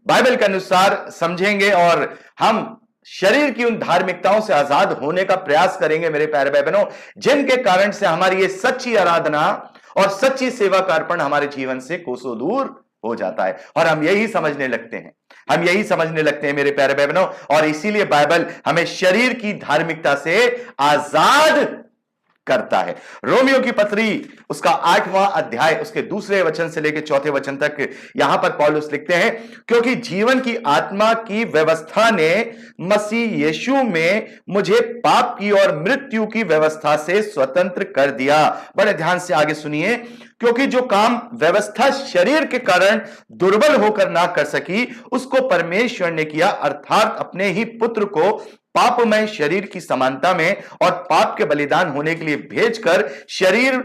Bible के अनुसार समझेंगे और हम शरीर की उन धार्मिकताओं से आजाद होने का प्रयास करेंगे मेरे प्यारे भाई बहनों, जिनके कारण से हमारी ये सच्ची आराधना और सच्ची सेवा का अर्पण हमारे जीवन से कोसों दूर हो जाता है और हम यही समझने लगते हैं, हम यही समझने लगते हैं मेरे प्यारे भाई बहनों। और इसीलिए बाइबल हमें शरीर की धार्मिकता से आजाद करता है। रोमियो की पत्री उसका 8वां अध्याय उसके 2 वचन से लेकर 4 वचन तक यहां पर पौलुस लिखते हैं, क्योंकि जीवन की आत्मा की व्यवस्था ने मसीह यीशु में मुझे पाप की और मृत्यु की व्यवस्था से स्वतंत्र कर दिया। बड़े ध्यान से आगे सुनिए, क्योंकि जो काम व्यवस्था शरीर के कारण दुर्बल होकर ना कर सकी, उसको परमेश्वर ने किया, अर्थात अपने ही पुत्र को पापमय शरीर की समानता में और पाप के बलिदान होने के लिए भेजकर शरीर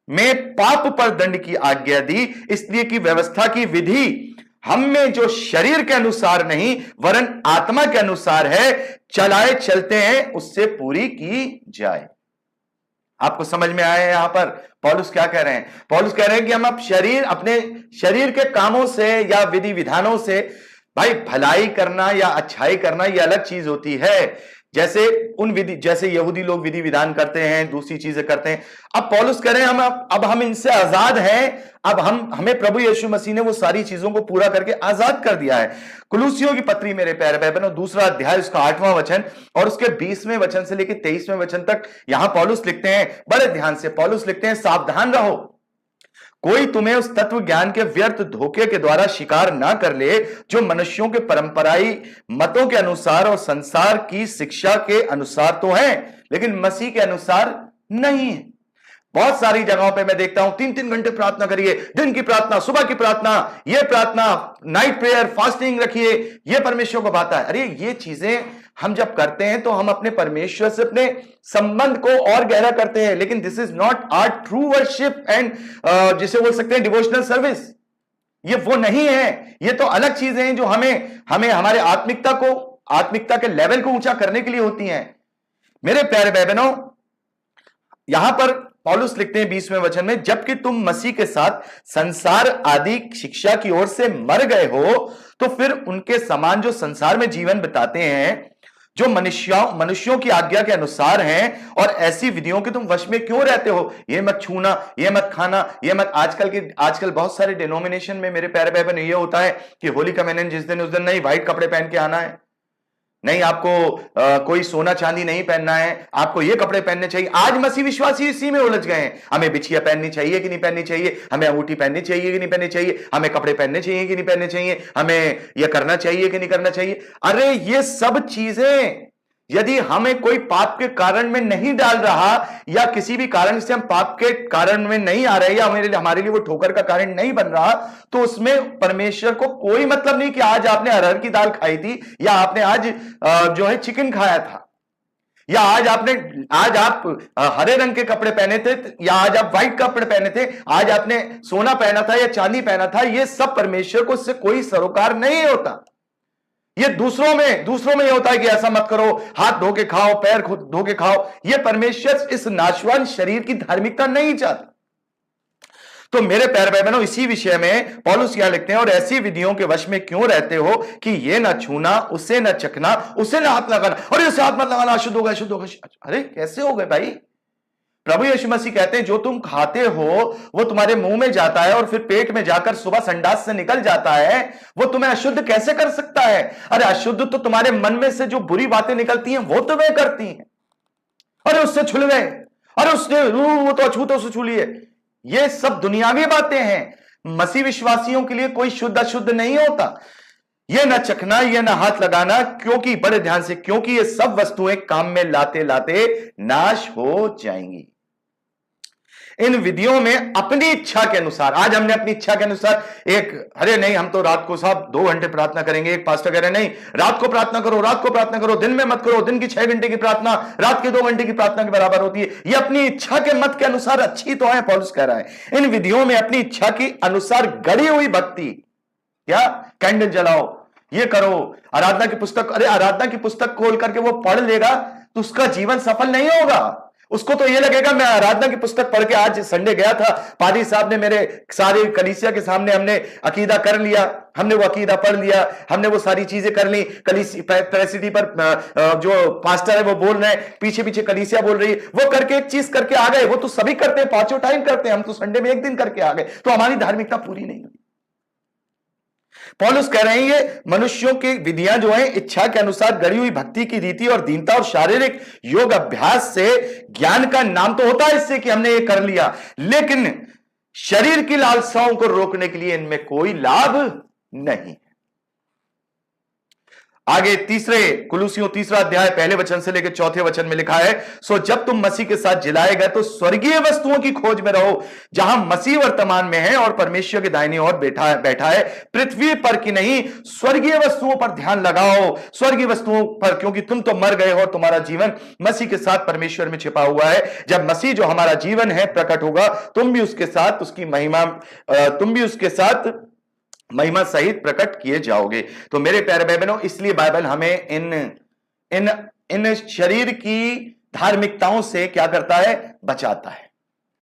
में पाप पर दंड की आज्ञा दी, इसलिए कि व्यवस्था की विधि हम में जो शरीर के अनुसार नहीं वरन आत्मा के अनुसार है, चलाए चलते हैं, उससे पूरी की जाए। आपको समझ में आया यहां पर पौलुस क्या कह रहे हैं? पौलुस कह रहे हैं कि हम अब अपने शरीर के कामों से या विधि विधानों से, भाई भलाई करना या अच्छाई करना ये अलग चीज होती है। जैसे यहूदी लोग विधि विधान करते हैं, दूसरी चीजें करते हैं। अब पौलुस कह रहे हैं अब हम इनसे आजाद हैं। अब हमें प्रभु यीशु मसीह ने वो सारी चीजों को पूरा करके आजाद कर दिया है। कुलुसियों की पत्री मेरे प्यारे भाई बहनों 2 अध्याय उसका 8वां वचन और उसके 20वें वचन से लेकर 23वें वचन तक यहां पौलुस लिखते हैं, बड़े ध्यान से पौलुस लिखते हैं, सावधान रहो, कोई तुम्हें उस तत्व ज्ञान के व्यर्थ धोखे के द्वारा शिकार ना कर ले, जो मनुष्यों के परंपराई मतों के अनुसार और संसार की शिक्षा के अनुसार तो है, लेकिन मसीह के अनुसार नहीं है। बहुत सारी जगहों पे मैं देखता हूं 3-3 घंटे प्रार्थना करिए, दिन की प्रार्थना, सुबह की प्रार्थना, ये प्रार्थना, नाइट प्रेयर, फास्टिंग रखिए, ये परमेश्वर को भाता है। अरे ये चीजें हम जब करते हैं तो हम अपने परमेश्वर से अपने संबंध को और गहरा करते हैं, लेकिन this is not our true worship and जिसे बोल सकते हैं डिवोशनल सर्विस। ये वो नहीं है, ये तो अलग चीजें हैं जो हमें हमारे आत्मिकता के लेवल को ऊंचा करने के लिए होती हैं। मेरे प्यारे भाई बहनों, यहां पर पौलुस लिखते हैं 20वें वचन में, जबकि तुम मसीह के साथ संसार आदि शिक्षा की ओर से मर गए हो, तो फिर उनके समान जो संसार में जीवन बिताते हैं, जो मनुष्यों की आज्ञा के अनुसार हैं, और ऐसी विधियों के तुम वश में क्यों रहते हो? ये मत छूना, ये मत खाना, ये मत। आजकल बहुत सारे डिनोमिनेशन में मेरे प्यारे भाई बहन ये होता है कि होली कम्युनियन जिस दिन उस दिन नहीं व्हाइट कपड़े पहन के आना है, नहीं आपको कोई सोना चांदी नहीं पहनना है, आपको ये कपड़े पहनने चाहिए। आज मसीह विश्वासी इसी में उलझ गए हैं, हमें बिछिया पहननी चाहिए कि नहीं पहननी चाहिए, हमें अंगूठी पहननी चाहिए कि नहीं पहननी चाहिए, हमें कपड़े पहनने चाहिए कि नहीं पहनने चाहिए, हमें यह करना चाहिए कि नहीं करना चाहिए। अरे ये सब चीजें यदि हमें कोई पाप के कारण में नहीं डाल रहा, या किसी भी कारण से हम पाप के कारण में नहीं आ रहे, या हमारे लिए वो ठोकर का कारण नहीं बन रहा, तो उसमें परमेश्वर को कोई मतलब नहीं कि आज आपने अरहर की दाल खाई थी, या आपने आज जो है चिकन खाया था, या आज आप हरे रंग के कपड़े पहने थे, या आज आप व्हाइट कपड़े पहने थे, आज आपने सोना पहना था या चांदी पहना था। ये सब परमेश्वर को इससे कोई सरोकार नहीं होता। ये दूसरों में ये होता है कि ऐसा मत करो, हाथ धो के खाओ, पैर धो के खाओ। ये परमेश्वर इस नाशवान शरीर की धार्मिकता नहीं चाहता। तो मेरे प्यारे भाई बहनों, इसी विषय में पौलुस यहां लिखते हैं, और ऐसी विधियों के वश में क्यों रहते हो कि ये ना छूना, उसे ना चखना, उसे ना हाथ लगाना, और इसे हाथ मत लगाना, अशुद्ध होगा, अशुद्ध होगा। अरे कैसे हो गए भाई? प्रभु यीशु मसीह कहते हैं जो तुम खाते हो वो तुम्हारे मुंह में जाता है और फिर पेट में जाकर सुबह संडास से निकल जाता है, वो तुम्हें अशुद्ध कैसे कर सकता है? अरे अशुद्ध तो तुम्हारे मन में से जो बुरी बातें निकलती हैं वो तुम्हें करती हैं। अरे उससे छुल गए, अरे उसने वो तो अछूते उससे छू लिए। ये सब दुनियावी बातें हैं। मसीह विश्वासियों के लिए कोई शुद्ध अशुद्ध नहीं होता। ये ना चखना, ये ना हाथ लगाना, क्योंकि बड़े ध्यान से, क्योंकि ये सब वस्तुएं काम में लाते लाते नाश हो जाएंगी। इन विधियों में अपनी इच्छा के अनुसार, आज हमने अपनी इच्छा के अनुसार अरे नहीं हम तो रात को साहब 2 घंटे प्रार्थना करेंगे। एक पास्टर कह रहे नहीं, रात को प्रार्थना करो, रात को प्रार्थना करो, दिन में मत करो। दिन की 6 घंटे की प्रार्थना रात के 2 घंटे की प्रार्थना के बराबर होती है। ये अपनी इच्छा के मत के अनुसार अच्छी तो है, पौलुस कह रहा है। इन विधियों में अपनी इच्छा की अनुसार गढ़ी हुई भक्ति, क्या कैंडल जलाओ, ये करो, आराधना की पुस्तक, अरे आराधना की पुस्तक खोल करके वो पढ़ लेगा तो उसका जीवन सफल नहीं होगा। उसको तो ये लगेगा मैं आराधना की पुस्तक पढ़ के, आज संडे गया था, पादी साहब ने मेरे सारे कलीसिया के सामने हमने अकीदा कर लिया, हमने वो अकीदा पढ़ लिया, हमने वो सारी चीजें कर ली, प्रेसिडी पर जो पास्टर है वो बोल रहे हैं, पीछे पीछे कलीसिया बोल रही है, वो करके एक चीज करके आ गए। वो तो सभी करते हैं, पांचों टाइम करते हैं, हम तो संडे में एक दिन करके आ गए, तो हमारी धार्मिकता पूरी नहीं हुई। पौलुस कह रहे हैं ये मनुष्यों की विधियां जो हैं इच्छा के अनुसार गढ़ी हुई भक्ति की रीति और दीनता और शारीरिक योग अभ्यास से ज्ञान का नाम तो होता है इससे कि हमने ये कर लिया, लेकिन शरीर की लालसाओं को रोकने के लिए इनमें कोई लाभ नहीं। आगे तीसरे कुलुसियों तीसरा अध्याय पहले वचन से लेकर चौथे वचन में लिखा है, सो जब तुम मसीह के साथ जिलाए गए तो स्वर्गीय वस्तुओं की खोज में रहो, जहां मसीह वर्तमान में है और परमेश्वर की दाहिनी ओर बैठा है। पृथ्वी पर की नहीं, स्वर्गीय वस्तुओं पर ध्यान लगाओ, स्वर्गीय वस्तुओं पर, क्योंकि तुम तो मर गए हो, तुम्हारा जीवन मसीह के साथ परमेश्वर में छिपा हुआ है। जब मसीह जो हमारा जीवन है प्रकट होगा, तुम भी उसके साथ उसकी महिमा, तुम भी उसके साथ महिमा सहित प्रकट किए जाओगे। तो मेरे प्यारे भाई बहनों, इसलिए बाइबल हमें इन शरीर की धार्मिकताओं से क्या करता है? बचाता है।